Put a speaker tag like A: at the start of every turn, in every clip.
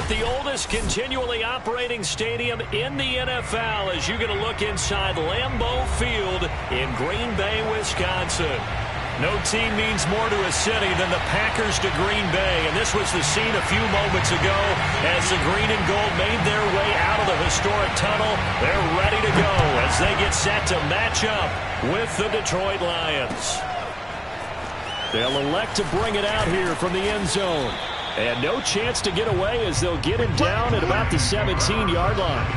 A: the oldest continually operating stadium in the NFL as you get a look inside Lambeau Field in Green Bay, Wisconsin. No team means more to a city than the Packers to Green Bay, and this was the scene a few moments ago as the green and gold made their way out of the historic tunnel. They're ready to go as they get set to match up with the Detroit Lions. They'll elect to bring it out here from the end zone. And no chance to get away as they'll get him down at about the 17-yard line.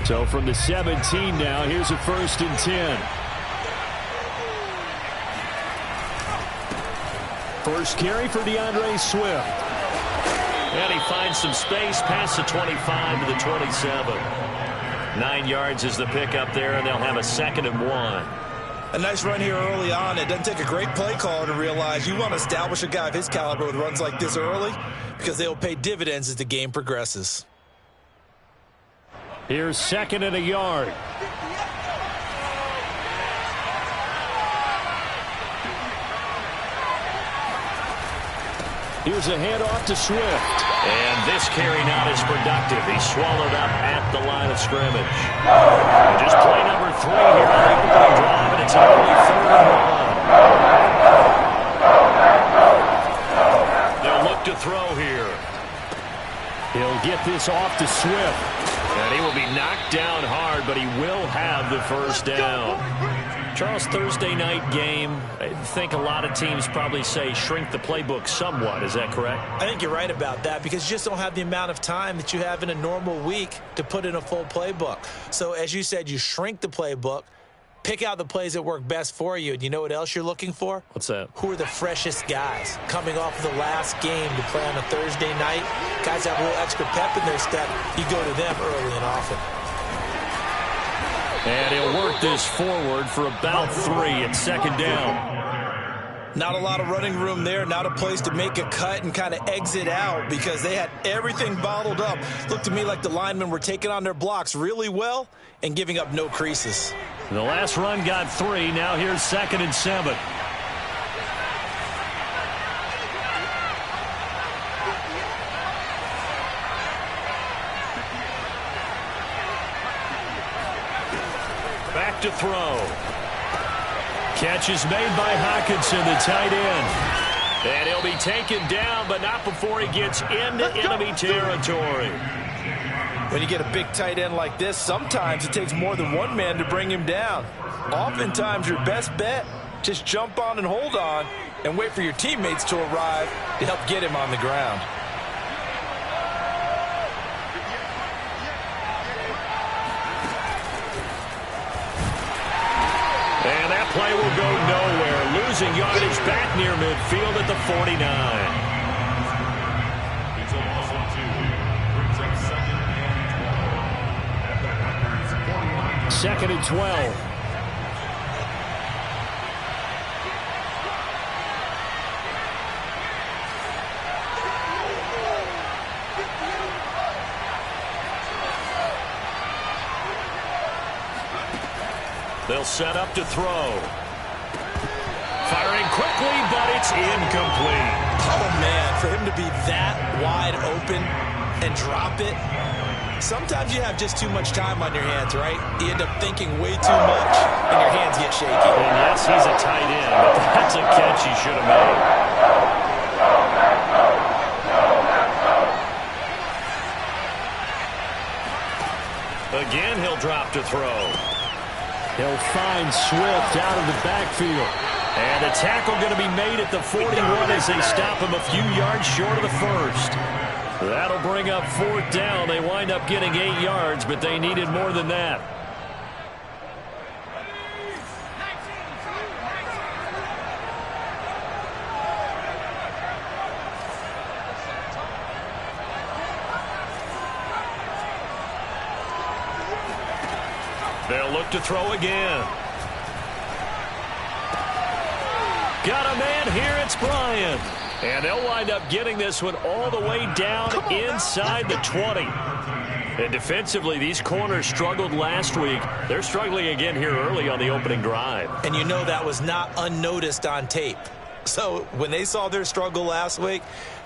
A: So from the 17 now, here's a 1st and 10. First carry for DeAndre Swift. And he finds some space past the 25 to the 27. 9 yards is the pickup there, and they'll have a 2nd and 1.
B: A nice run here early on. It doesn't take a great play caller to realize you want to establish a guy of his caliber with runs like this early because they'll pay dividends as the game progresses.
A: Here's 2nd and a yard. Here's a handoff to Swift. And this carry not as productive. He's swallowed up at the line of scrimmage. Just play number 3 here on the opening drive, and it's only 3rd and 1. They'll look to throw here. He'll get this off to Swift. And he will be knocked down hard, but he will have the 1st down. Charles, Thursday night game, I think a lot of teams probably say shrink the playbook somewhat. Is that correct?
B: I think you're right about that because you just don't have the amount of time that you have in a normal week to put in a full playbook. So as you said, you shrink the playbook, pick out the plays that work best for you. And you know what else you're looking for?
A: What's that?
B: Who are the freshest guys coming off of the last game to play on a Thursday night? Guys have a little extra pep in their step. You go to them early and often.
A: And he'll work this forward for about 3 at 2nd down.
B: Not a lot of running room there. Not a place to make a cut and kind of exit out because they had everything bottled up. Looked to me like the linemen were taking on their blocks really well and giving up no creases.
A: The last run got 3. Now here's 2nd and 7. Back to throw. Catch is made by Hockenson, the tight end. And he'll be taken down, but not before he gets into enemy territory.
B: When you get a big tight end like this, sometimes it takes more than one man to bring him down. Oftentimes, your best bet, just jump on and hold on and wait for your teammates to arrive to help get him on the ground.
A: And that play will go nowhere. Losing yardage back near midfield at the 49. 2nd and 12. They'll set up to throw. Firing quickly, but it's incomplete.
B: Oh, man, for him to be that wide open and drop it. Sometimes you have just too much time on your hands, right? You end up thinking way too much, and your hands get shaky.
A: And yes, he's a tight end, but that's a catch he should have made. Again, he'll drop to throw. He'll find Swift out of the backfield. And the tackle going to be made at the 41 as they stop him a few yards short of the 1st. That'll bring up 4th down. They wind up getting 8 yards, but they needed more than that. They'll look to throw again. got a man here. It's Bryant. And they'll wind up getting this one all the way down inside the 20. And defensively, these corners struggled last week. They're struggling again here early on the opening drive.
B: And you know that was not unnoticed on tape. So when they saw their struggle last week,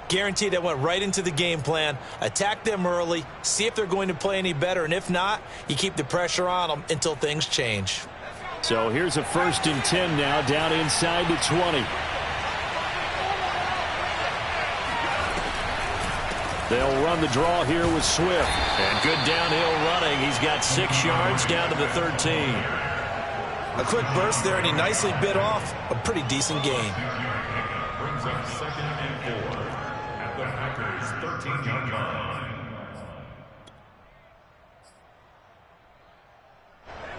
B: guaranteed that went right into the game plan. Attack them early, see if they're going to play any better. And if not, you keep the pressure on them until things change.
A: So here's a 1st and 10 now down inside the 20. They'll run the draw here with Swift. And good downhill running. He's got 6 yards down to the 13.
B: A quick burst there, and he nicely bit off a pretty decent gain.
C: Brings up 2nd and 4 at the Packers' 13-yard line.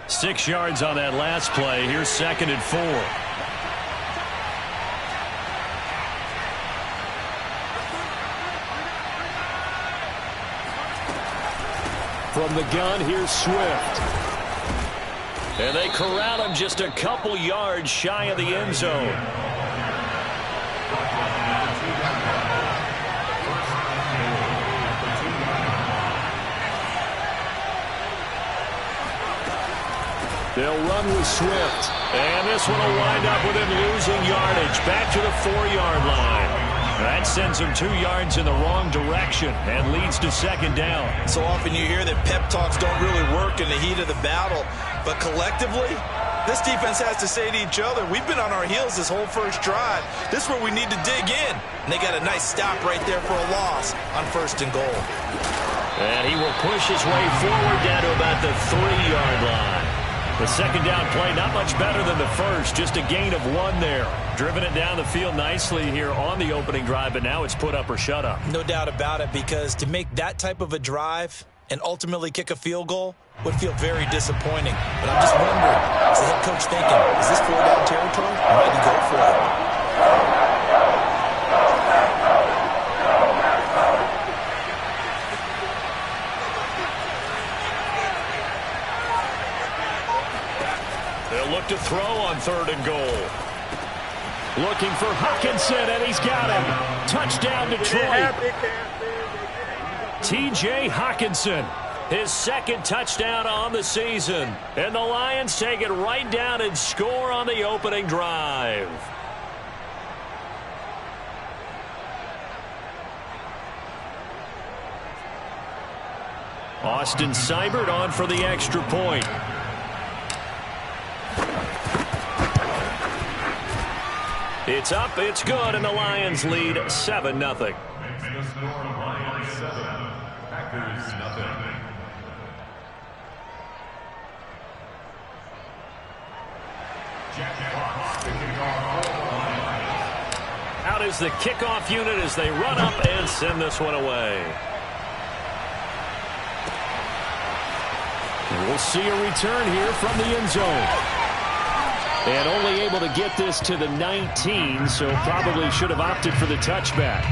A: 6 yards on that last play. Here's 2nd and 4. From the gun, here's Swift. And they corral him just a couple yards shy of the end zone. They'll run with Swift. And this one will wind up with him losing yardage. Back to the 4-yard line. That sends him 2 yards in the wrong direction and leads to 2nd down.
B: So often you hear that pep talks don't really work in the heat of the battle. But collectively, this defense has to say to each other, we've been on our heels this whole first drive. This is where we need to dig in. And they got a nice stop right there for a loss on 1st and goal.
A: And he will push his way forward down to about the 3-yard line. The 2nd down play, not much better than the first, just a gain of 1 there. Driven it down the field nicely here on the opening drive, but now it's put up or shut up.
B: No doubt about it, because to make that type of a drive and ultimately kick a field goal would feel very disappointing. But I'm just wondering, is the head coach thinking, is this 4-down territory? Or might he go for it?
A: Look to throw on 3rd and goal. Looking for Hockenson, and he's got him. Touchdown, Detroit. T.J. Hockenson, his 2nd touchdown on the season. And the Lions take it right down and score on the opening drive. Austin Seibert on for the extra point. It's up, it's good, and the Lions lead 7-0.
C: Makes the score Lions 7, Packers nothing.
A: Out is the kickoff unit as they run up and send this one away. And we'll see a return here from the end zone. And only able to get this to the 19, so probably should have opted for the touchback.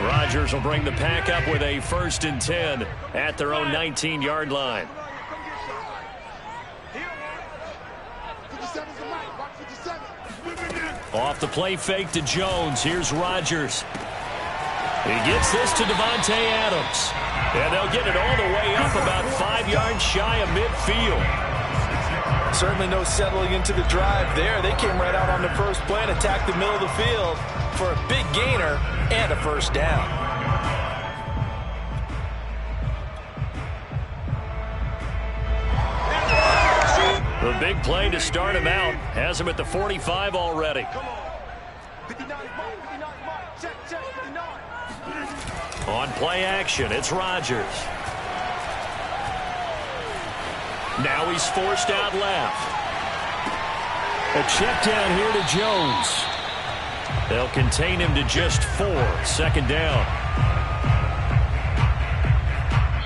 A: Rodgers will bring the pack up with a 1st and 10 at their own 19-yard line. Off the play fake to Jones. Here's Rodgers. He gets this to Devontae Adams. And they'll get it all the way up about 5 yards shy of midfield.
B: Certainly no settling into the drive there. They came right out on the first play and attacked the middle of the field for a big gainer and a 1st down.
A: The big play to start him out has him at the 45 already. On play action, it's Rodgers. Now he's forced out left. A check down here to Jones. They'll contain him to just 4. 2nd down.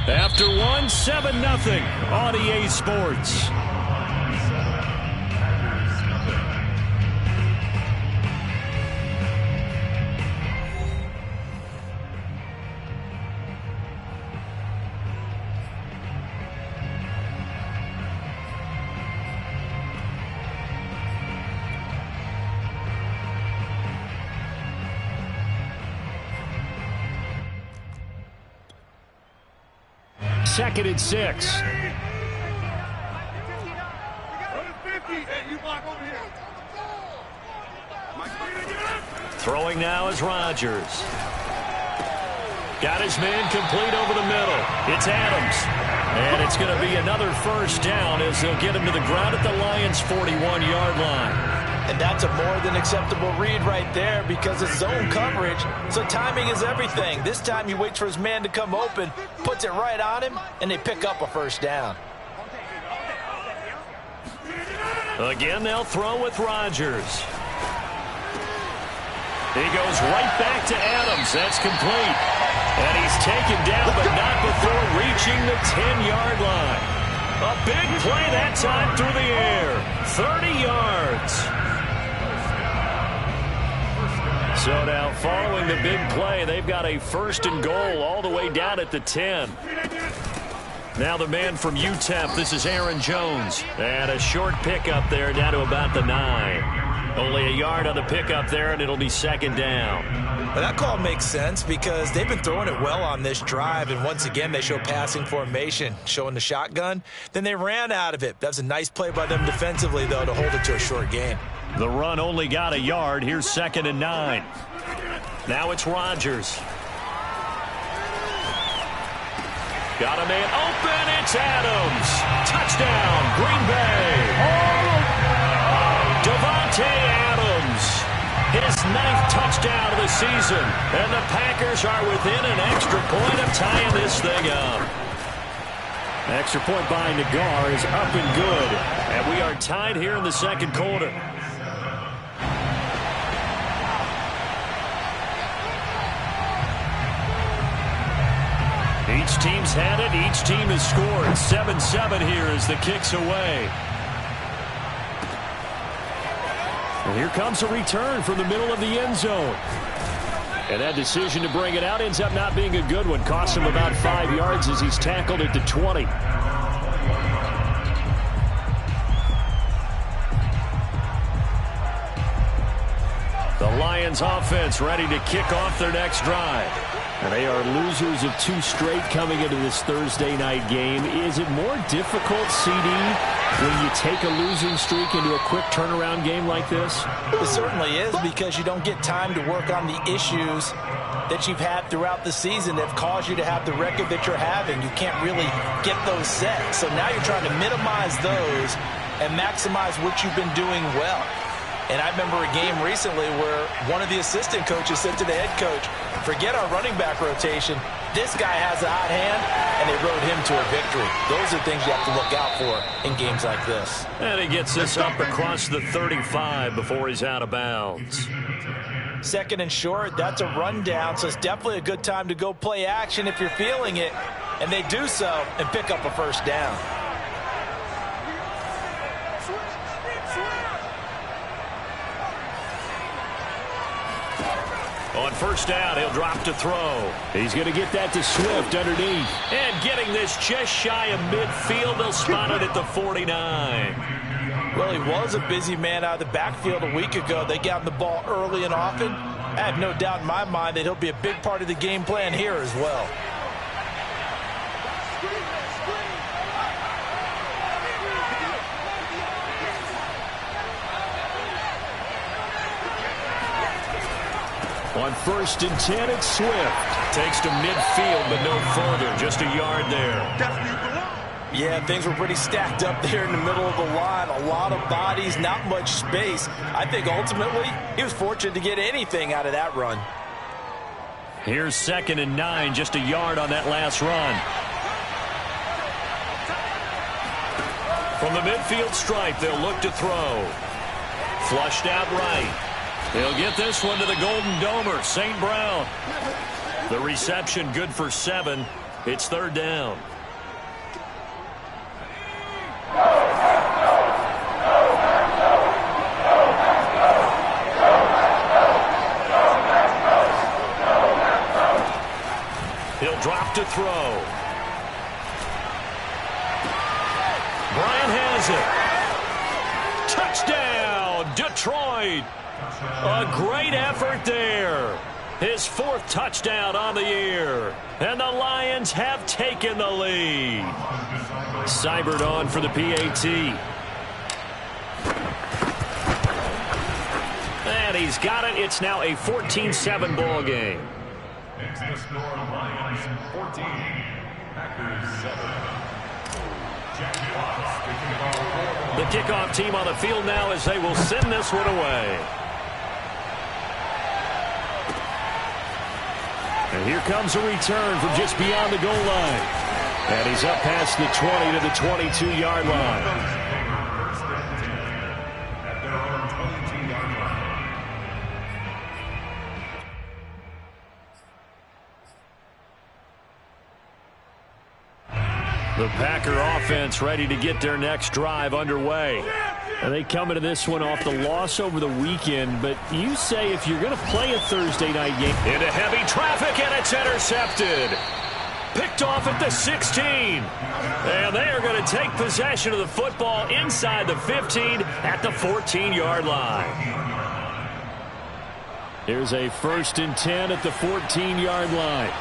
A: After 7-0 on EA Sports. 2nd and 6. Throwing now is Rodgers. Got his man complete over the middle. It's Adams. And it's going to be another first down as they'll get him to the ground at the Lions' 41-yard line.
B: And that's a more than acceptable read right there because it's zone coverage, so timing is everything. This time he waits for his man to come open, puts it right on him, and they pick up a first down.
A: Again, they'll throw with Rodgers. He goes right back to Adams. That's complete. And he's taken down, but not before reaching the 10-yard line. A big play that time through the air. 30 yards. So now following the big play, they've got a 1st and goal all the way down at the 10. Now the man from UTEP, this is Aaron Jones. And a short pickup there down to about the 9. Only a yard on the pickup there, and it'll be 2nd down.
B: Well, that call makes sense because they've been throwing it well on this drive, and once again they show passing formation, showing the shotgun. Then they ran out of it. That's a nice play by them defensively, though, to hold it to a short gain.
A: The run only got a yard. Here's 2nd and 9. Now it's Rodgers. Got a man open. It's Adams. Touchdown, Green Bay. Davante Adams, his 9th touchdown of the season. And the Packers are within an extra point of tying this thing up. Extra point by Nagar is up and good. And we are tied here in the 2nd quarter. Each team's had it. Each team has scored. 7-7 here as the kick's away. And here comes a return from the middle of the end zone. And that decision to bring it out ends up not being a good one. Costs him about 5 yards as he's tackled at the 20. The Lions offense ready to kick off their next drive. And they are losers of 2 straight coming into this Thursday night game. Is it more difficult, CD, when you take a losing streak into a quick turnaround game like this?
B: It certainly is because you don't get time to work on the issues that you've had throughout the season that have caused you to have the record that you're having. You can't really get those set. So now you're trying to minimize those and maximize what you've been doing well. And I remember a game recently where one of the assistant coaches said to the head coach, forget our running back rotation. This guy has a hot hand, and they rode him to a victory. Those are things you have to look out for in games like this.
A: And he gets this up across the 35 before he's out of bounds.
B: 2nd and short, that's a rundown, so it's definitely a good time to go play action if you're feeling it. And they do so and pick up a first down.
A: On first down, he'll drop to throw. He's going to get that to Swift underneath. And getting this just shy of midfield, they'll spot it at the 49.
B: Well, he was a busy man out of the backfield a week ago. They got him the ball early and often. I have no doubt in my mind that he'll be a big part of the game plan here as well.
A: On 1st and 10, it's Swift. Takes to midfield, but no further. Just a yard there.
B: Yeah, things were pretty stacked up there in the middle of the line. A lot of bodies, not much space. I think ultimately he was fortunate to get anything out of that run.
A: Here's 2nd and 9, just a yard on that last run. From the midfield stripe, they'll look to throw. Flushed out right. They'll get this one to the Golden Domer, St. Brown. The reception good for 7. It's 3rd down. He'll drop to throw. Bryant has it. Touchdown, Detroit. A great effort there. His 4th touchdown on the year. And the Lions have taken the lead. Seibert on for the PAT. And he's got it. It's now a 14-7 ball game.
C: Next, the score, Lions 14, Packers 7.
A: The kickoff team on the field now as they will send this one away. And here comes a return from just beyond the goal line. And he's up past the 20 to the 22-yard line.
C: First and 10 at their own 22-yard line.
A: The Packer offense ready to get their next drive underway. And they come into this one off the loss over the weekend, but you say if you're going to play a Thursday night game. Into heavy traffic, and it's intercepted. Picked off at the 16. And they are going to take possession of the football inside the 15 at the 14-yard line. Here's a 1st and 10 at the 14-yard line.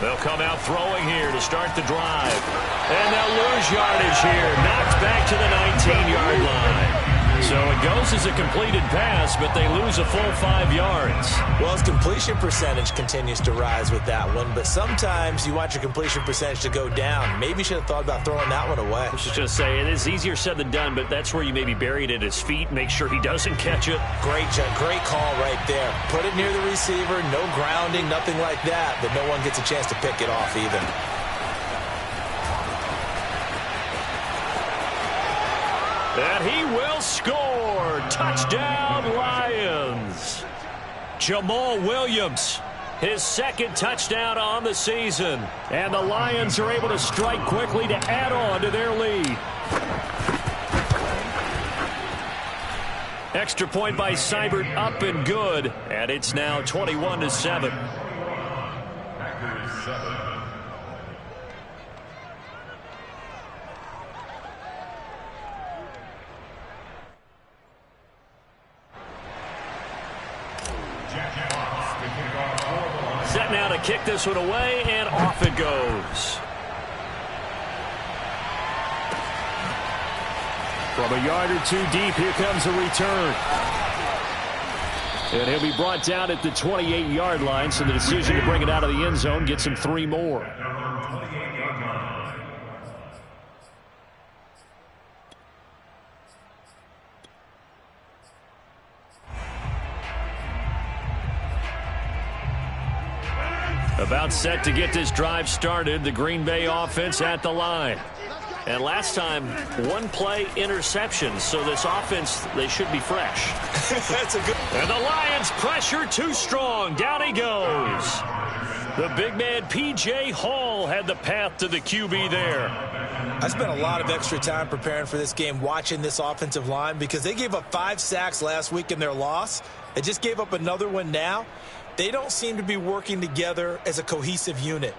A: They'll come out throwing here to start the drive. And they'll lose yardage here. Knocked back to the 19-yard line. So it goes as a completed pass, but they lose a full 5 yards.
B: Well, his completion percentage continues to rise with that one, but sometimes you want your completion percentage to go down. Maybe you should have thought about throwing that one away.
A: I should just say, it is easier said than done, but that's where you maybe bury it at his feet, make sure he doesn't catch it.
B: Great call right there. Put it near the receiver, no grounding, nothing like that, but no one gets a chance to pick it off either.
A: And he will score. Touchdown, Lions. Jamal Williams, his 2nd touchdown on the season. And the Lions are able to strike quickly to add on to their lead. Extra point by Seibert, up and good. And it's now 21-7.
C: Packers 7.
A: Set now to kick this one away, and off it goes. From a yard or 2 deep, here comes a return. And he'll be brought down at the 28-yard line, so the decision to bring it out of the end zone gets him 3 more. About set to get this drive started, the Green Bay offense at the line. And last time, 1 play interception, so this offense, they should be fresh.
B: That's a good.
A: And the Lions pressure too strong. Down he goes. The big man, P.J. Hall, had the path to the QB there.
B: I spent a lot of extra time preparing for this game, watching this offensive line, because they gave up 5 sacks last week in their loss. They just gave up another one now. They don't seem to be working together as a cohesive unit.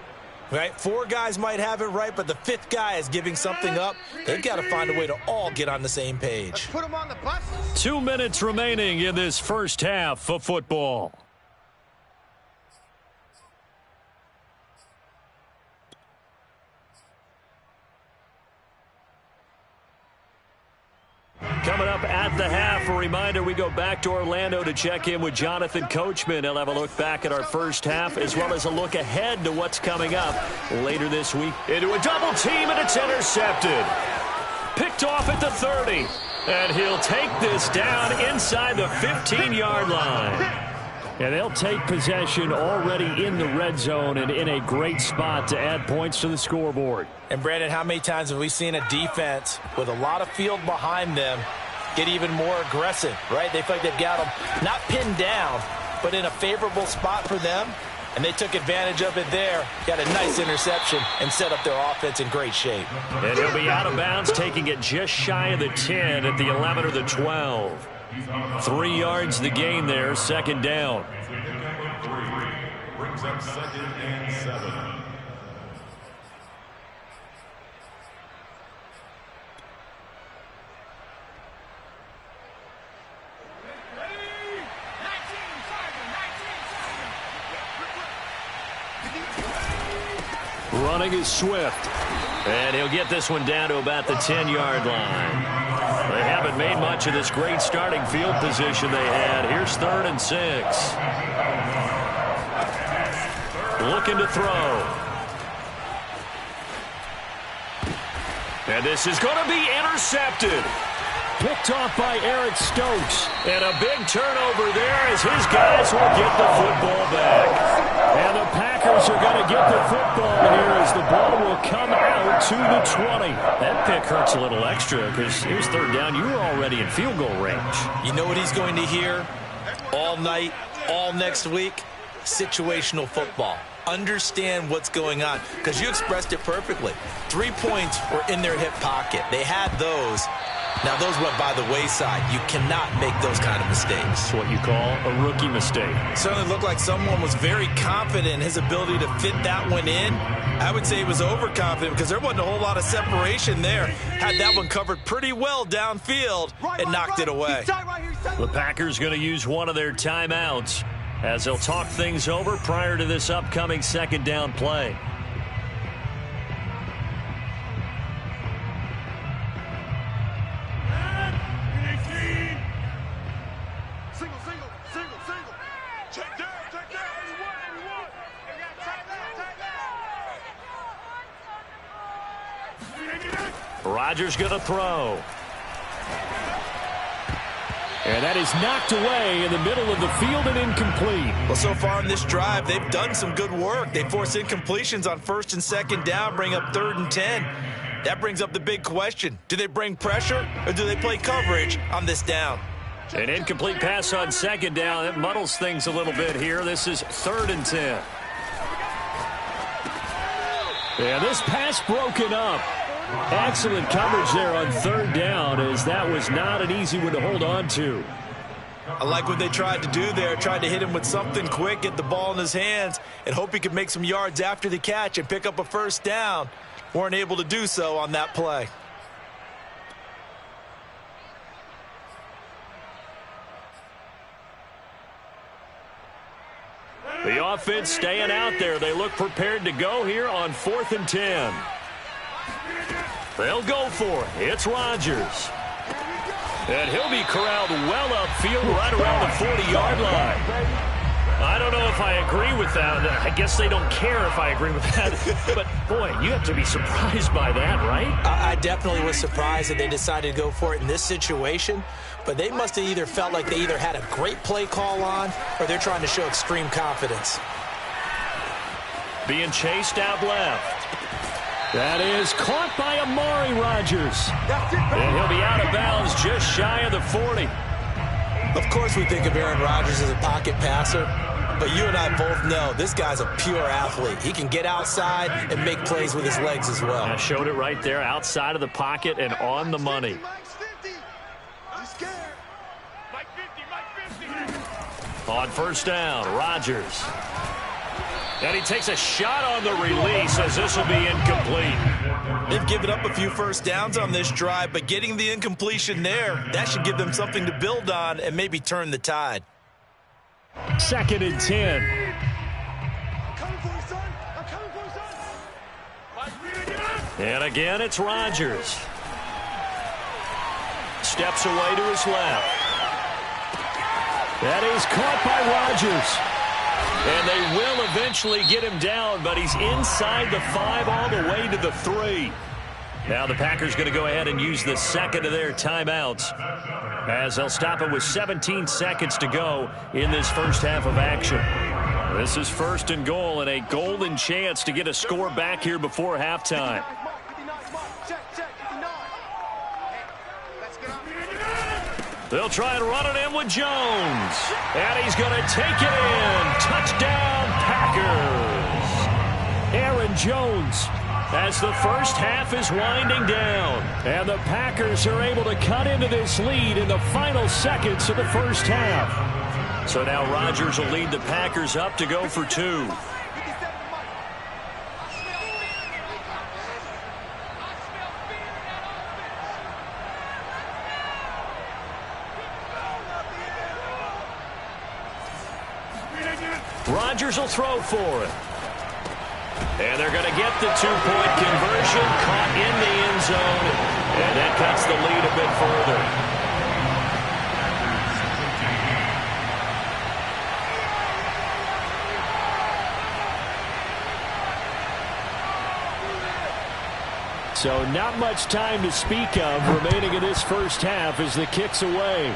B: Right? 4 guys might have it right, but the 5th guy is giving something up. They've got to find a way to all get on the same page.
D: Let's put them on the bus.
A: 2 minutes remaining in this first half of football. Coming up at the half, a reminder, we go back to Orlando to check in with Jonathan Coachman. He'll have a look back at our first half as well as a look ahead to what's coming up later this week. Into a double team, and it's intercepted. Picked off at the 30. And he'll take this down inside the 15-yard line. And they'll take possession already in the red zone and in a great spot to add points to the scoreboard.
B: And, Brandon, how many times have we seen a defense with a lot of field behind them get even more aggressive, right? They feel like they've got them not pinned down, but in a favorable spot for them, and they took advantage of it there, got a nice interception, and set up their offense in great shape.
A: And he'll be out of bounds, taking it just shy of the 10 at the 11 or the 12. 3 yards the gain there, 2nd down.
C: Brings up 2nd and 7.
A: Running is Swift. And he'll get this one down to about the 10-yard line. They haven't made much of this great starting field position they had. Here's 3rd and 6. Looking to throw. And this is going to be intercepted. Picked off by Eric Stokes. And a big turnover there as his guys will get the football back. And the Packers are going to get the football here as the ball will come out to the 20. That pick hurts a little extra because it was 3rd down. You were already in field goal range.
B: You know what he's going to hear all night, all next week? Situational football. Understand what's going on because you expressed it perfectly. 3 points were in their hip pocket. They had those. Now, those went by the wayside. You cannot make those kind of mistakes.
A: That's what you call a rookie mistake.
B: Certainly looked like someone was very confident in his ability to fit that one in. I would say he was overconfident because there wasn't a whole lot of separation there. Had that one covered pretty well downfield and knocked it away.
A: The Packers going to use one of their timeouts as they'll talk things over prior to this upcoming 2nd down play. Rodgers going to throw. And that is knocked away in the middle of the field and incomplete.
B: Well, so far in this drive, they've done some good work. They force incompletions on 1st and 2nd down, bring up 3rd and 10. That brings up the big question. Do they bring pressure or do they play coverage on this down?
A: An incomplete pass on 2nd down. It muddles things a little bit here. This is 3rd and 10. And this pass broken up. Excellent coverage there on 3rd down as that was not an easy one to hold on to.
B: I like what they tried to do there. Tried to hit him with something quick, get the ball in his hands, and hope he could make some yards after the catch and pick up a 1st down. Weren't able to do so on that play.
A: The offense staying out there. They look prepared to go here on 4th and 10. They'll go for it. It's Rodgers. And he'll be corralled well upfield right around the 40-yard line. I don't know if I agree with that. I guess they don't care if I agree with that. But, boy, you have to be surprised by that, right?
B: I definitely was surprised that they decided to go for it in this situation. But they must have either felt like they either had a great play call on or they're trying to show extreme confidence.
A: Being chased out left. That is caught by Amari Rodgers. And he'll be out of bounds just shy of the 40.
B: Of course we think of Aaron Rodgers as a pocket passer, but you and I both know this guy's a pure athlete. He can get outside and make plays with his legs as well.
A: I showed it right there, outside of the pocket and on the money. On 1st down, Rodgers. And he takes a shot on the release as this will be incomplete.
B: They've given up a few 1st downs on this drive, but getting the incompletion there, that should give them something to build on and maybe turn the tide.
A: 2nd and 10. And again, it's Rodgers. Steps away to his left. That is caught by Rodgers. And they will eventually get him down, but he's inside the 5 all the way to the 3. Now the Packers going to go ahead and use the 2nd of their timeouts as they'll stop it with 17 seconds to go in this first half of action. This is 1st and goal and a golden chance to get a score back here before halftime. They'll try and run it in with Jones. And he's going to take it in. Touchdown, Packers. Aaron Jones as the first half is winding down. And the Packers are able to cut into this lead in the final seconds of the first half. So now Rodgers will lead the Packers up to go for 2. Rodgers will throw for it. And they're going to get the two-point conversion, caught in the end zone, and that cuts the lead a bit further. So not much time to speak of remaining in this first half as the kick's away.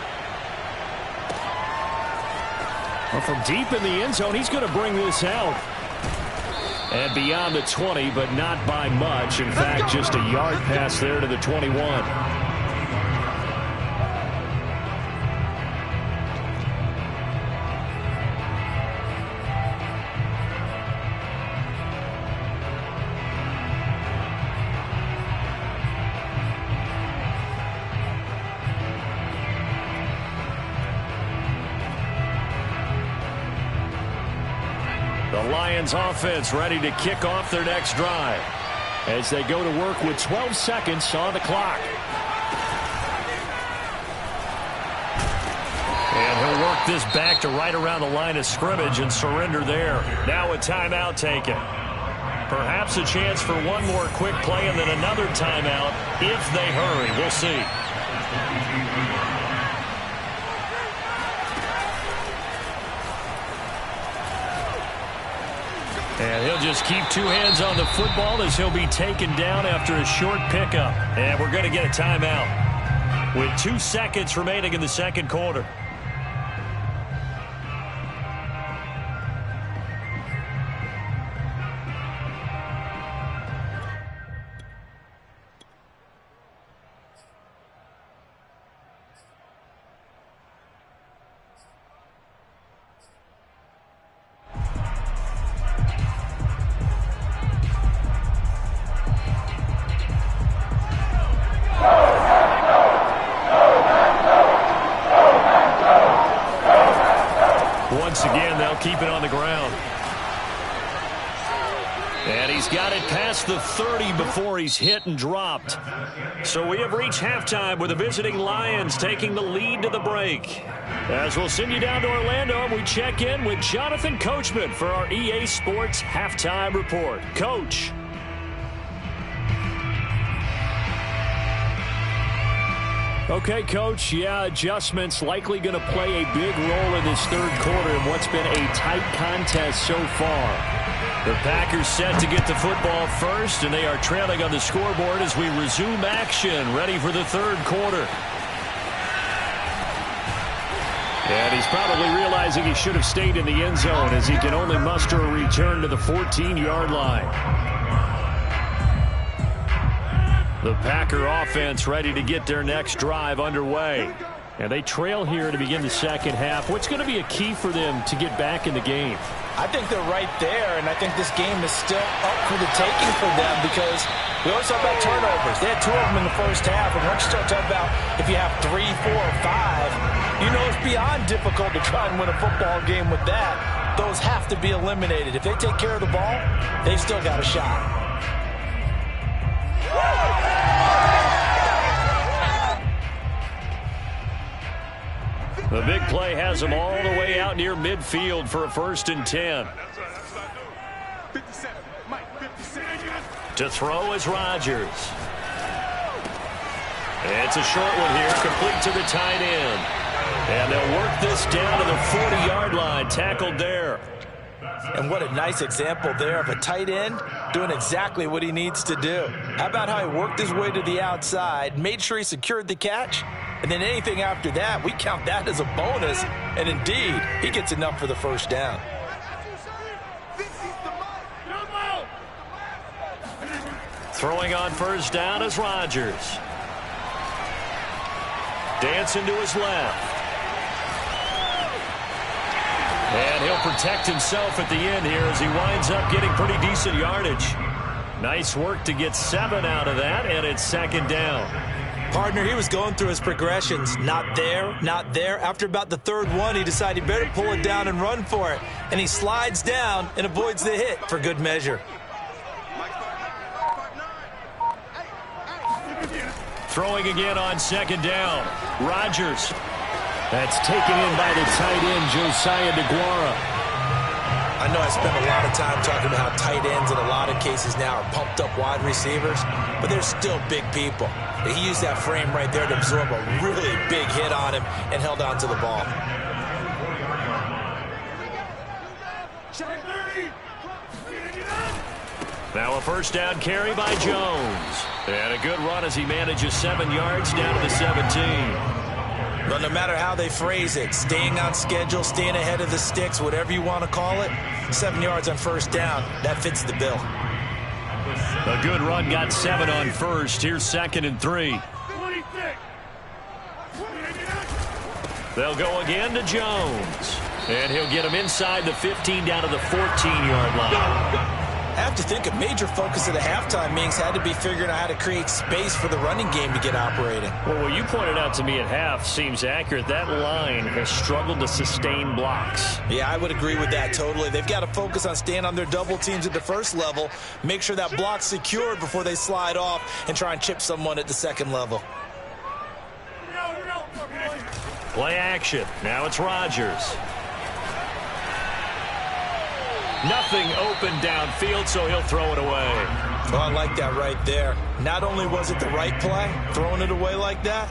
A: Well, from deep in the end zone, he's going to bring this out. And beyond the 20, but not by much. In fact, just a yard pass there to the 21. The Lions offense ready to kick off their next drive as they go to work with 12 seconds on the clock. And he'll work this back to right around the line of scrimmage and surrender there. Now a timeout taken. Perhaps a chance for one more quick play and then another timeout if they hurry. We'll see. And he'll just keep two hands on the football as he'll be taken down after a short pickup. And we're going to get a timeout with 2 seconds remaining in the second quarter. Once again, they'll keep it on the ground. And he's got it past the 30 before he's hit and dropped. So we have reached halftime with the visiting Lions taking the lead to the break. As we'll send you down to Orlando, and we check in with Jonathan Coachman for our EA Sports Halftime Report. Coach. Okay, Coach, yeah, adjustments likely going to play a big role in this third quarter in what's been a tight contest so far. The Packers set to get the football first, and they are trailing on the scoreboard as we resume action, ready for the third quarter. And he's probably realizing he should have stayed in the end zone as he can only muster a return to the 14-yard line. The Packer offense ready to get their next drive underway. And they trail here to begin the second half. What's going to be a key for them to get back in the game?
B: I think they're right there, and I think this game is still up for the taking for them because we always talk about turnovers. They had 2 of them in the first half, and once you start talking about if you have 3, 4, or 5, you know it's beyond difficult to try and win a football game with that. Those have to be eliminated. If they take care of the ball, they've still got a shot.
A: The big play has them all the way out near midfield for a 1st and 10. To throw is Rodgers. It's a short one here, complete to the tight end. And they'll work this down to the 40-yard line, tackled there.
B: And what a nice example there of a tight end doing exactly what he needs to do. How about how he worked his way to the outside, made sure he secured the catch, and then anything after that, we count that as a bonus. And indeed, he gets enough for the first down.
A: Throwing on first down is Rodgers. Dancing to his left. And he'll protect himself at the end here as he winds up getting pretty decent yardage. Nice work to get 7 out of that, and it's 2nd down.
D: Partner, he was going through his progressions. Not there, not there. After about the 3rd one, he decided he better pull it down and run for it. And he slides down and avoids the hit for good measure.
A: Throwing again on 2nd down. Rodgers. That's taken in by the tight end, Josiah DeGuara.
B: I
D: I know I spend a lot of time talking about how tight ends in a lot of cases now are pumped up wide receivers, but they're still big people. He used that frame right there to absorb a really big hit on him and held on to the ball.
A: Now a first down carry by Jones. And a good run as he manages 7 yards down to the 17.
D: But no matter how they phrase it, staying on schedule, staying ahead of the sticks, whatever you want to call it, 7 yards on first down, that fits the bill.
A: A good run got 7 on first. Here's 2nd and 3. They'll go again to Jones. And he'll get him inside the 15 down to the 14-yard line.
D: I have to think a major focus of the halftime meetings had to be figuring out how to create space for the running game to get operating.
A: Well, what you pointed out to me at half seems accurate. That line has struggled to sustain blocks.
D: Yeah, I would agree with that totally. They've got to focus on staying on their double teams at the first level, make sure that block's secured before they slide off and try and chip someone at the second level.
A: Play action. Now it's Rodgers. Nothing open downfield, so he'll throw it away.
D: Oh, I like that right there. Not only was it the right play, throwing it away like that,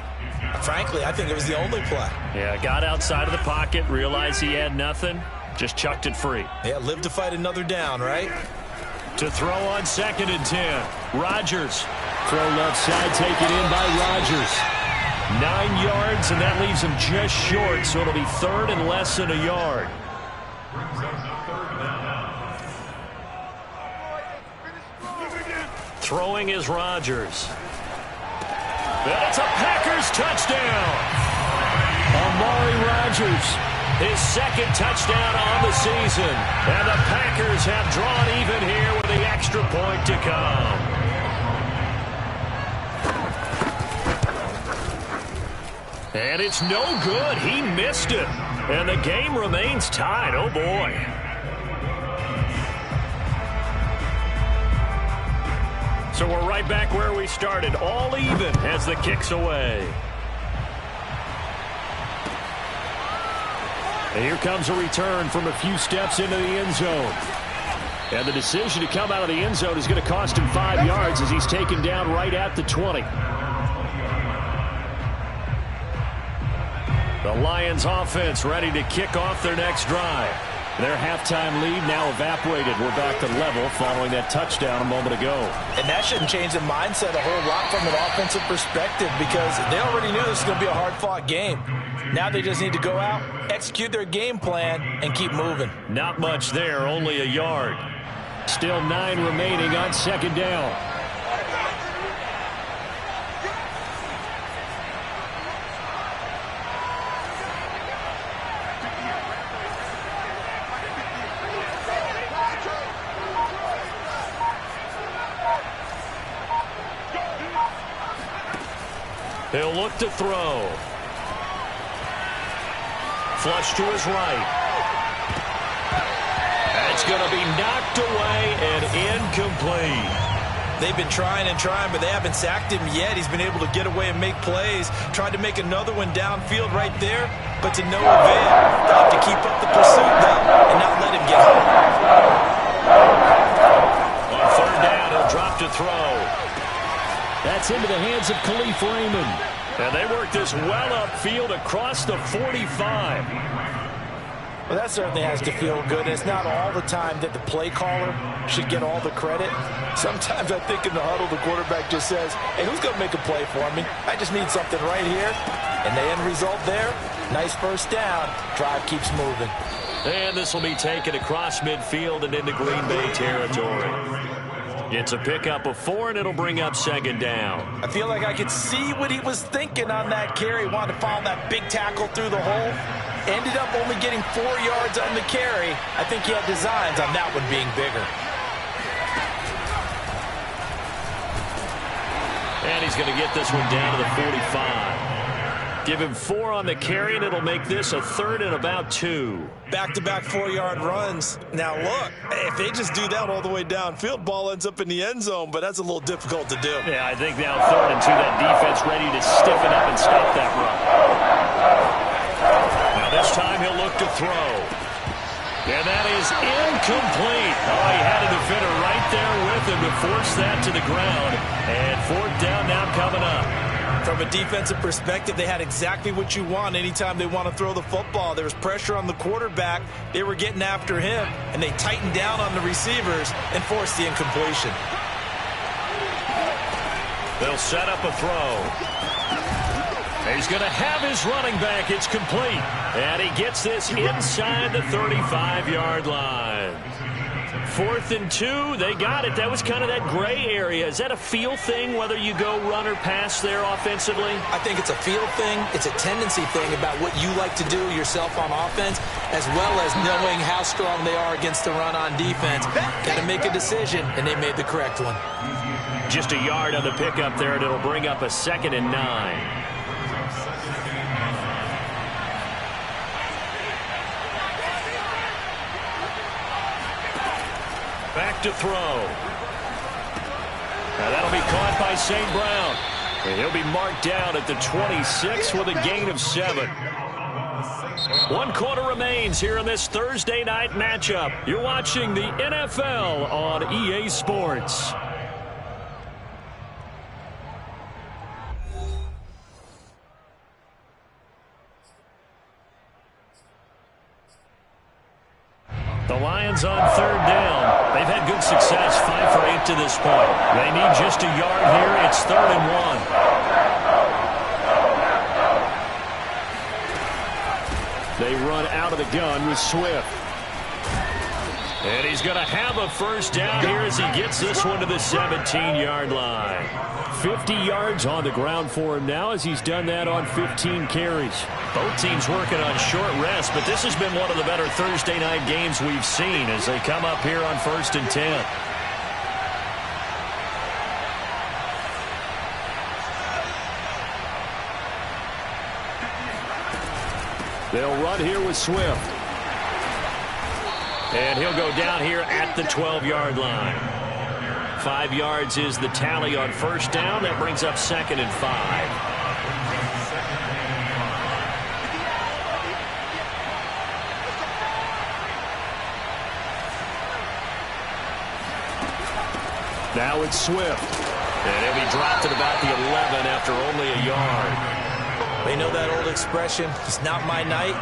D: frankly, I think it was the only play.
A: Yeah, got outside of the pocket, realized he had nothing, just chucked it free.
D: Yeah, live to fight another down, right?
A: To throw on 2nd and 10. Rodgers. Throw left side, taken in by Rodgers. 9 yards, and that leaves him just short, so it'll be 3rd and less than a yard. Throwing is Rodgers. That's a Packers touchdown. Amari Rodgers, his 2nd touchdown on the season. And the Packers have drawn even here with the extra point to come. And it's no good. He missed it. And the game remains tied. Oh, boy. So we're right back where we started, all even as the kick's away. And here comes a return from a few steps into the end zone. And the decision to come out of the end zone is going to cost him 5 yards as he's taken down right at the 20. The Lions offense ready to kick off their next drive. Their halftime lead now evaporated. We're back to level following that touchdown a moment ago.
D: And that shouldn't change the mindset a whole lot from an offensive perspective because they already knew this was going to be a hard-fought game. Now they just need to go out, execute their game plan, and keep moving.
A: Not much there, only a yard. Still 9 remaining on 2nd down. He'll look to throw. Flush to his right. That's going to be knocked away and incomplete.
D: They've been trying and trying, but they haven't sacked him yet. He's been able to get away and make plays. Tried to make another one downfield right there, but to no avail. They'll have to keep up the pursuit, though, and not let him get home.
A: On 3rd down, he'll drop to throw. That's into the hands of Khalif Raymond. And they work this well upfield across the 45.
D: Well, that certainly has to feel good. It's not all the time that the play caller should get all the credit. Sometimes I think in the huddle, the quarterback just says, hey, who's going to make a play for me? I just need something right here. And the end result there, nice first down. Drive keeps moving.
A: And this will be taken across midfield and into Green Bay territory. It's a pickup of 4, and it'll bring up 2nd down.
D: I feel like I could see what he was thinking on that carry. Wanted to follow that big tackle through the hole. Ended up only getting 4 yards on the carry. I think he had designs on that one being bigger.
A: And he's going to get this one down to the 45. Give him 4 on the carry, and it'll make this a 3rd and about 2.
D: Back-to-back 4-yard runs. Now, look, if they just do that all the way downfield, ball ends up in the end zone, but that's a little difficult to do.
A: Yeah, I think now 3rd and 2, that defense ready to stiffen up and stop that run. Now this time he'll look to throw. And that is incomplete. Oh, he had a defender right there with him to force that to the ground. And fourth down now coming up.
B: From a defensive perspective, they had exactly what you want anytime they want to throw the football. There was pressure on the quarterback. They were getting after him, and they tightened down on the receivers and forced the incompletion.
A: They'll set up a throw. He's going to have his running back. It's complete. And he gets this inside the 35-yard line. 4th and 2. They got it. That was kind of that gray area. Is that a feel thing, whether you go run or pass there offensively?
B: I think it's a feel thing. It's a tendency thing about what you like to do yourself on offense, as well as knowing how strong they are against the run on defense. Got to make a decision, and they made the correct one.
A: Just a yard on the pickup there, and it'll bring up a 2nd and 9. Back to throw. Now that'll be caught by St. Brown. And he'll be marked down at the 26 with a gain of 7. 1 quarter remains here in this Thursday night matchup. You're watching the NFL on EA Sports. The Lions on 3rd down. They've had good success, 5 for 8 to this point. They need just a yard here. It's 3rd and 1. They run out of the gun with Swift. And he's going to have a first down here as he gets this one to the 17-yard line. 50 yards on the ground for him now as he's done that on 15 carries. Both teams working on short rest, but this has been one of the better Thursday night games we've seen as they come up here on 1st and 10. They'll run here with Swift. And he'll go down here at the 12-yard line. 5 yards is the tally on first down. That brings up 2nd and 5. Now it's Swift. And he'll be dropped at about the 11 after only a yard.
B: They know that old expression, it's not my night.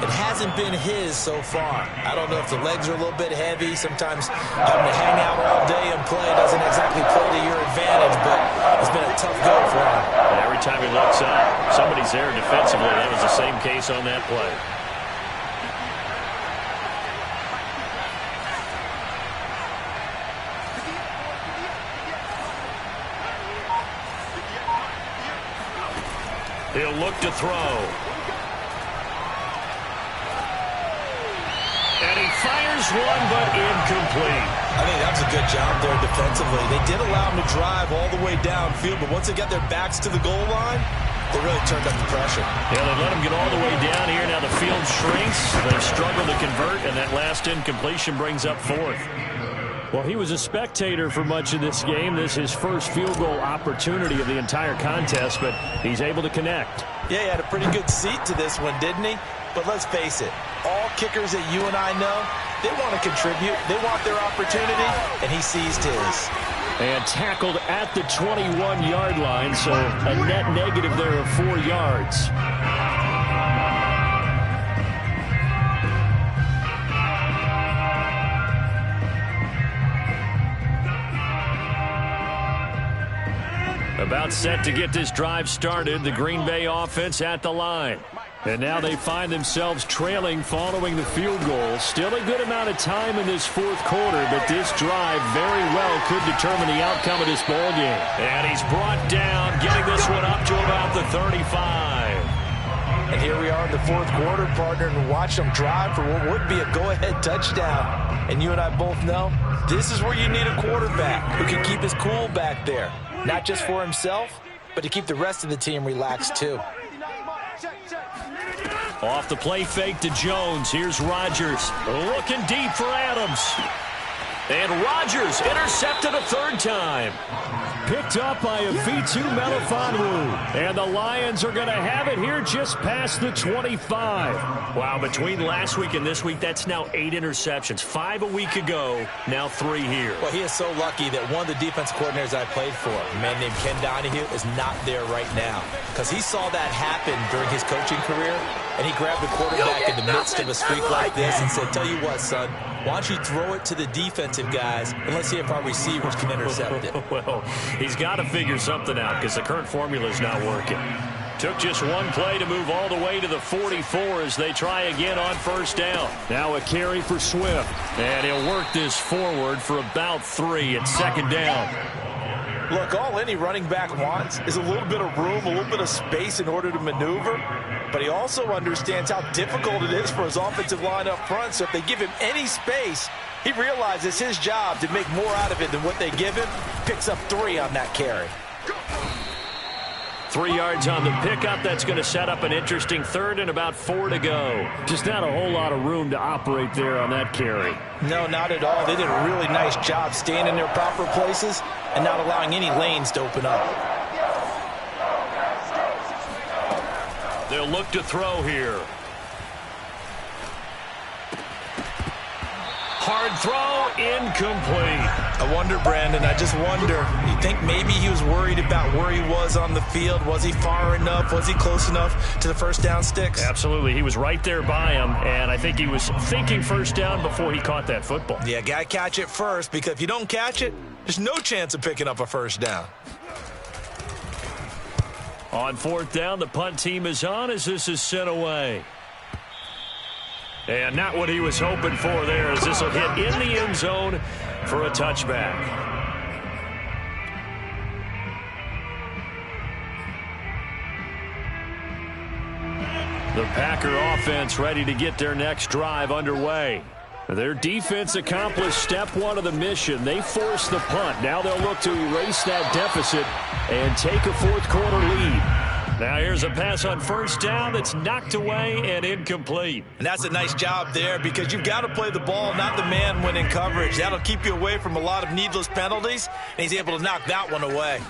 B: It hasn't been his so far. I don't know if the legs are a little bit heavy. Sometimes having to hang out all day and play doesn't exactly play to your advantage, but it's been a tough go for him.
A: And every time he looks up, somebody's there defensively. That was the same case on that play. He'll look to throw. And he fires one, but incomplete.
B: I think that was a good job there defensively. They did allow him to drive all the way downfield, but once they got their backs to the goal line, they really turned up the pressure.
A: Yeah, they let him get all the way down here. Now the field shrinks. They've struggled to convert, and that last incompletion brings up 4th. Well, he was a spectator for much of this game. This is his first field goal opportunity of the entire contest, but he's able to connect.
B: Yeah, he had a pretty good seat to this one, didn't he? But let's face it, all kickers that you and I know, they want to contribute. They want their opportunity, and he seized his.
A: And tackled at the 21-yard line, so a net negative there of 4 yards. About set to get this drive started, the Green Bay offense at the line. And now they find themselves trailing following the field goal. Still a good amount of time in this 4th quarter, but this drive very well could determine the outcome of this ball game. And he's brought down, getting this one up to about the 35.
B: And here we are in the 4th quarter, partner, and watch them drive for what would be a go-ahead touchdown. And you and I both know this is where you need a quarterback who can keep his cool back there. Not just for himself, but to keep the rest of the team relaxed too.
A: Off the play fake to Jones. Here's Rodgers looking deep for Adams. And Rodgers intercepted a third time. Picked up by a V2 Melifonwu. And the Lions are going to have it here just past the 25. Wow, between last week and this week, that's now 8 interceptions. 5 a week ago, now 3 here.
D: Well, he is so lucky that one of the defense coordinators I played for, a man named Ken Donahue, is not there right now. Because he saw that happen during his coaching career, and he grabbed the quarterback in the midst of a streak like this and said, tell you what, son, why don't you throw it to the defensive guys, and let's see if our receivers can intercept it.
A: Well, he's got to figure something out because the current formula is not working. Took just one play to move all the way to the 44 as they try again on first down. Now a carry for Swift. And he'll work this forward for about 3 at second down.
B: Look, all any running back wants is a little bit of room, a little bit of space in order to maneuver. But he also understands how difficult it is for his offensive line up front. So if they give him any space, he realizes his job to make more out of it than what they give him. Picks up 3 on that carry.
A: 3 yards on the pickup. That's going to set up an interesting third and about 4 to go. Just not a whole lot of room to operate there on that carry.
B: No, not at all. They did a really nice job staying in their proper places and not allowing any lanes to open up.
A: They'll look to throw here. Hard throw, incomplete.
B: I wonder, Brandon, I just wonder, you think maybe he was worried about where he was on the field? Was he far enough? Was he close enough to the first down sticks?
A: Absolutely. He was right there by him, and I think he was thinking first down before he caught that football.
B: Yeah, got to catch it first, because if you don't catch it, there's no chance of picking up a first down.
A: On fourth down, the punt team is on as this is sent away. And not what he was hoping for there, as this will hit in the end zone for a touchback. The Packer offense ready to get their next drive underway. Their defense accomplished step 1 of the mission. They forced the punt. Now they'll look to erase that deficit and take a fourth quarter lead. Now here's a pass on first down that's knocked away and incomplete.
B: And that's a nice job there, because you've got to play the ball, not the man when in coverage. That'll keep you away from a lot of needless penalties, and he's able to knock that one away.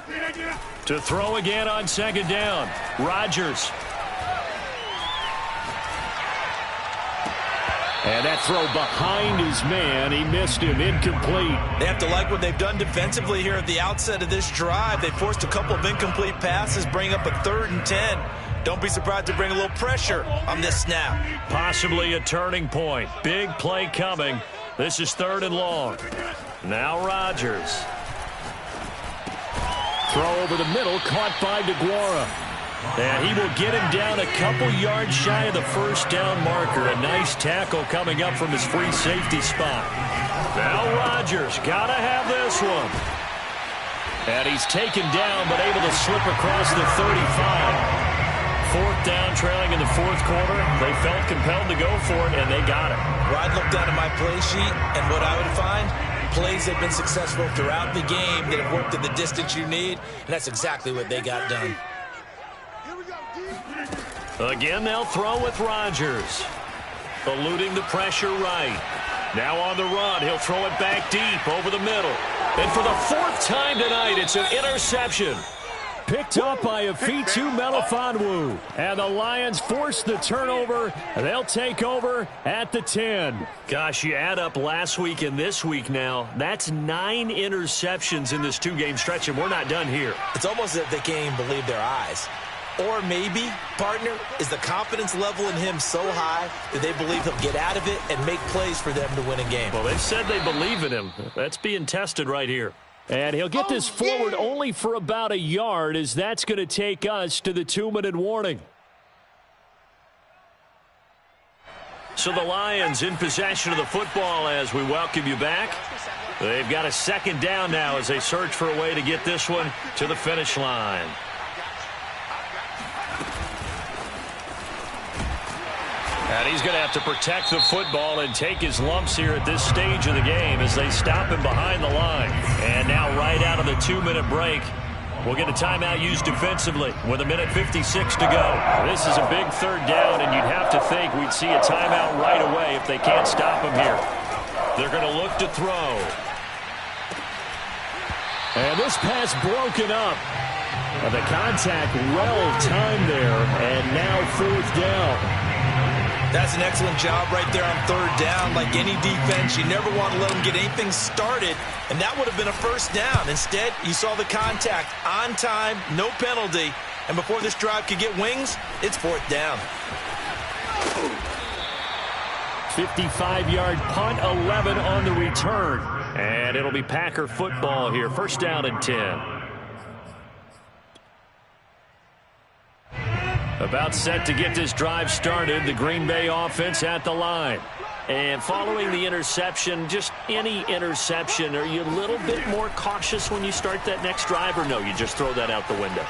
A: To throw again on second down, Rodgers. And that throw behind his man. He missed him. Incomplete.
B: They have to like what they've done defensively here at the outset of this drive. They forced a couple of incomplete passes, bring up a 3rd and 10. Don't be surprised to bring a little pressure on this snap.
A: Possibly a turning point. Big play coming. This is 3rd and long. Now Rodgers. Throw over the middle, caught by DeGuara. And he will get him down a couple yards shy of the first down marker. A nice tackle coming up from his free safety spot. Now Rodgers got to have this one. And he's taken down but able to slip across the 35. 4th down, trailing in the 4th quarter. They felt compelled to go for it, and they got it.
B: Well, I'd look down at my play sheet, and what I would find, plays that have been successful throughout the game that have worked at the distance you need, and that's exactly what they got done.
A: Again, they'll throw with Rodgers. Eluding the pressure right. Now on the run, he'll throw it back deep over the middle. And for the 4th time tonight, it's an interception. Picked up by a V2 Melifonwu. And the Lions force the turnover. They'll take over at the 10. Gosh, you add up last week and this week now. That's 9 interceptions in this 2-game stretch, and we're not done here.
B: It's almost as if they can't even believe their eyes. Or maybe, partner, is the confidence level in him so high that they believe he'll get out of it and make plays for them to win a game.
A: Well, they've said they believe in him. That's being tested right here. And he'll get this forward only for about a yard, as that's going to take us to the 2-minute warning. So the Lions in possession of the football as we welcome you back. They've got a 2nd down now as they search for a way to get this one to the finish line. And he's going to have to protect the football and take his lumps here at this stage of the game as they stop him behind the line. And now right out of the 2-minute break, we'll get a timeout used defensively with 1:56 to go. This is a big 3rd down, and you'd have to think we'd see a timeout right away if they can't stop him here. They're going to look to throw. And this pass broken up. And the contact well-timed there, and now 4th down.
B: That's an excellent job right there on 3rd down. Like any defense, you never want to let them get anything started, and that would have been a 1st down. Instead, you saw the contact on time, no penalty, and before this drive could get wings, it's 4th down.
A: 55-yard punt, 11 on the return. And it'll be Packer football here. 1st down and 10. About set to get this drive started, the Green Bay offense at the line. And following the interception, just any interception, are you a little bit more cautious when you start that next drive, or no, you just throw that out the window?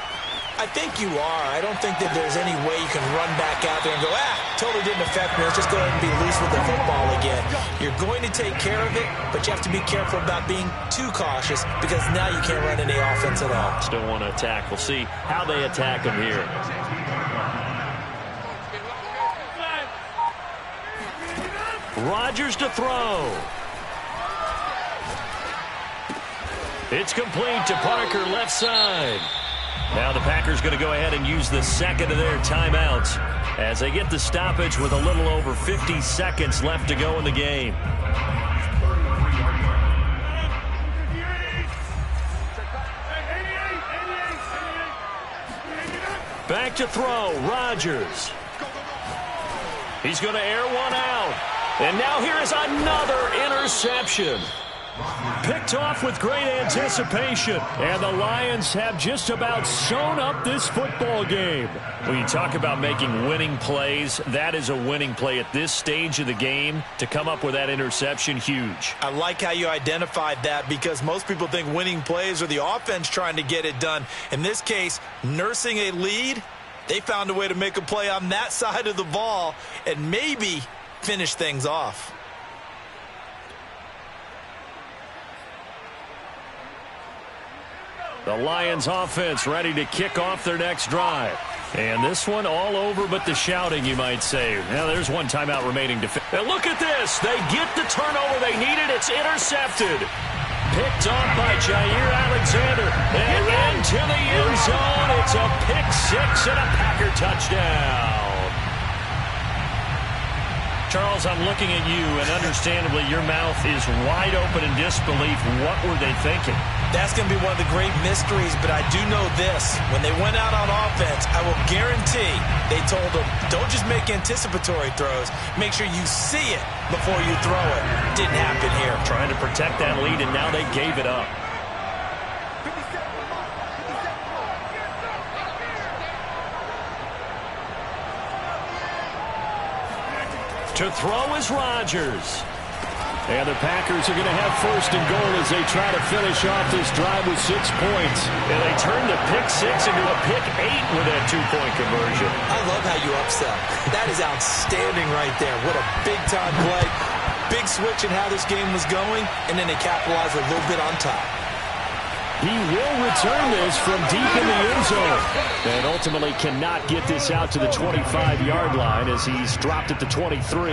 B: I think you are. I don't think that there's any way you can run back out there and go, totally didn't affect me. Let's just go ahead and be loose with the football again. You're going to take care of it, but you have to be careful about being too cautious because now you can't run any offense at all.
A: Still want to attack. We'll see how they attack them here. Rodgers to throw. It's complete to Parker, left side. Now the Packers going to go ahead and use the second of their timeouts as they get the stoppage with a little over 50 seconds left to go in the game. Back to throw, Rodgers. He's going to air one out. And now here is another interception. Picked off with great anticipation. And the Lions have just about sewn up this football game. When you talk about making winning plays, that is a winning play at this stage of the game. To come up with that interception, huge.
B: I like how you identified that because most people think winning plays are the offense trying to get it done. In this case, nursing a lead, they found a way to make a play on that side of the ball and maybe finish things off.
A: The Lions offense ready to kick off their next drive. And this one all over but the shouting, you might say. Now there's one timeout remaining to finish. And look at this. They get the turnover they needed. It's intercepted. Picked off by Jair Alexander. And into the end zone. It's a pick six and a Packer touchdown. Charles, I'm looking at you, and understandably your mouth is wide open in disbelief. What were they thinking?
B: That's going to be one of the great mysteries, but I do know this. When they went out on offense, I will guarantee they told them, don't just make anticipatory throws. Make sure you see it before you throw it. Didn't happen here.
A: Trying to protect that lead, and now they gave it up. To throw is Rodgers. And the Packers are going to have 1st and goal as they try to finish off this drive with 6 points. And they turn the pick six into a pick 8 with that 2-point conversion.
B: I love how you upsell. That is outstanding right there. What a big-time play. Big switch in how this game was going, and then they capitalized a little bit on top.
A: He will return this from deep in the end zone. And ultimately cannot get this out to the 25-yard line as he's dropped it to 23.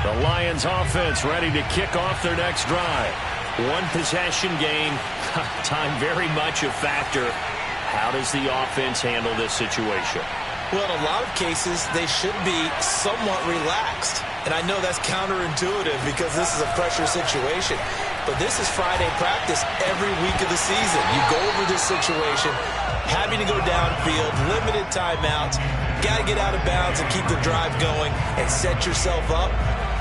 A: The Lions offense ready to kick off their next drive. One possession game. Time very much a factor. How does the offense handle this situation?
B: Well, in a lot of cases, they should be somewhat relaxed. And I know that's counterintuitive because this is a pressure situation. But this is Friday practice every week of the season. You go over this situation, having to go downfield, limited timeouts, got to get out of bounds and keep the drive going and set yourself up.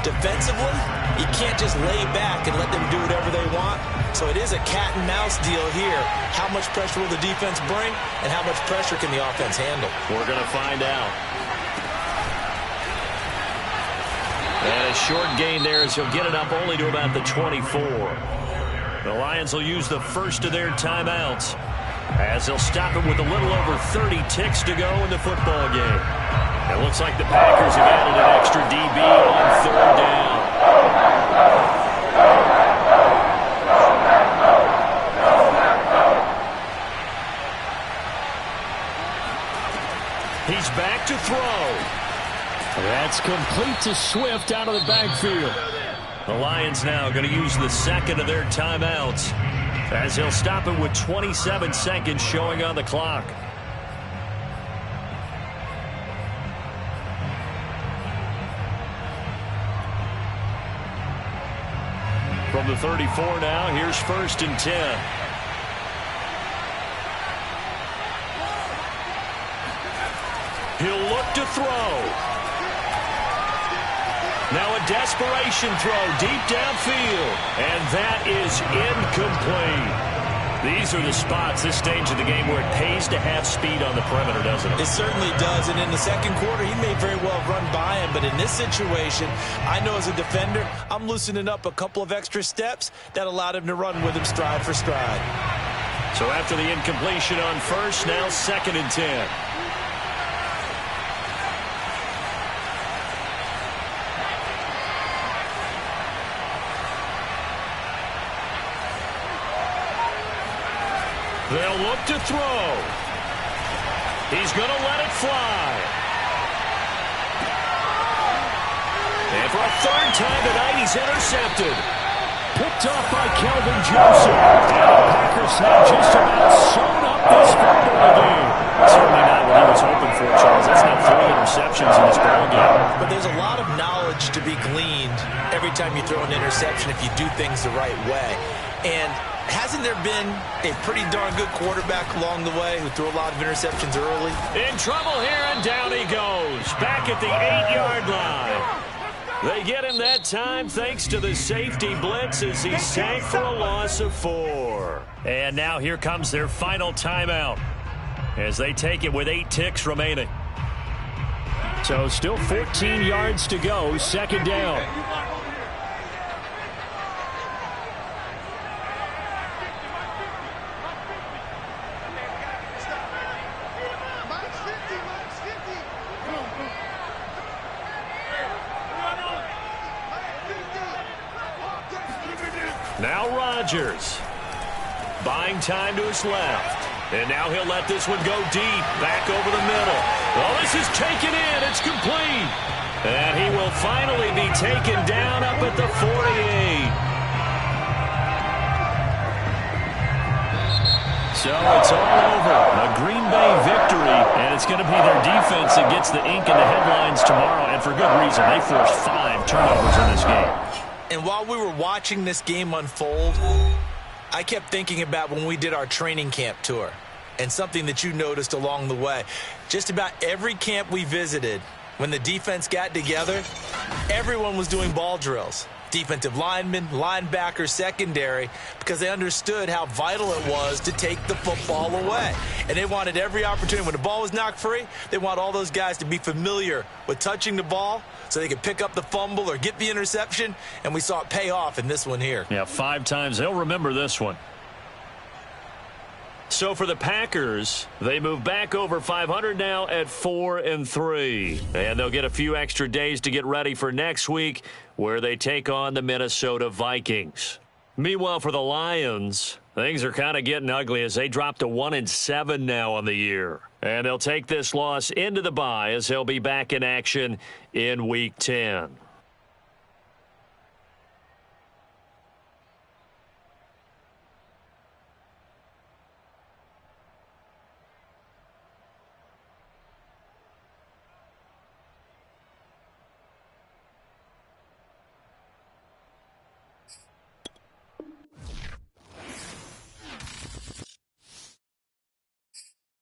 B: Defensively, you can't just lay back and let them do whatever they want. So it is a cat and mouse deal here. How much pressure will the defense bring and how much pressure can the offense handle?
A: We're going to find out. And a short gain there as he'll get it up only to about the 24. The Lions will use the 1st of their timeouts as they'll stop it with a little over 30 ticks to go in the football game. It looks like the Packers have added an extra DB on 3rd down. He's back to throw. That's complete to Swift out of the backfield. The Lions now going to use the second of their timeouts as he'll stop it with 27 seconds showing on the clock. From the 34 now, here's 1st and 10. He'll look to throw. Now a desperation throw deep downfield. And that is incomplete. These are the spots, this stage of the game, where it pays to have speed on the perimeter, doesn't it?
D: It certainly does. And in the second quarter, he may very well run by him. But in this situation, I know as a defender, I'm loosening up a couple of extra steps that allowed him to run with him stride for stride.
A: So after the incompletion on first, now 2nd and 10. They'll look to throw. He's going to let it fly. And for a 3rd time tonight, he's intercepted. Picked off by Kelvin Joseph. And the Packers have just about sewn up this quarter of the game. Certainly not what he was hoping for, Charles. That's now 3 interceptions in this ballgame.
D: But there's a lot of knowledge to be gleaned every time you throw an interception if you do things the right way. And hasn't there been a pretty darn good quarterback along the way who threw a lot of interceptions early?
A: In trouble here, and down he goes. Back at the 8-yard line. They get him that time thanks to the safety blitz as he sank for a loss of 4. And now here comes their final timeout as they take it with 8 ticks remaining. So still 14 yards to go, 2nd down. Now Rodgers, buying time to his left. And now he'll let this one go deep, back over the middle. Oh, this is taken in. It's complete. And he will finally be taken down up at the 48. So it's all over. A Green Bay victory, and it's going to be their defense that gets the ink in the headlines tomorrow, and for good reason. They forced 5 turnovers in this game.
D: And while we were watching this game unfold, I kept thinking about when we did our training camp tour and something that you noticed along the way. Just about every camp we visited, when the defense got together, everyone was doing ball drills. Defensive linemen, linebackers, secondary, because they understood how vital it was to take the football away. And they wanted every opportunity. When the ball was knocked free, they want all those guys to be familiar with touching the ball so they could pick up the fumble or get the interception, and we saw it pay off in this one here.
A: Yeah, 5 times. They'll remember this one. So for the Packers, they move back over 500 now at 4-3. And they'll get a few extra days to get ready for next week, where they take on the Minnesota Vikings. Meanwhile, for the Lions, things are kind of getting ugly as they drop to 1-7 now on the year. And they'll take this loss into the bye as they'll be back in action in Week 10.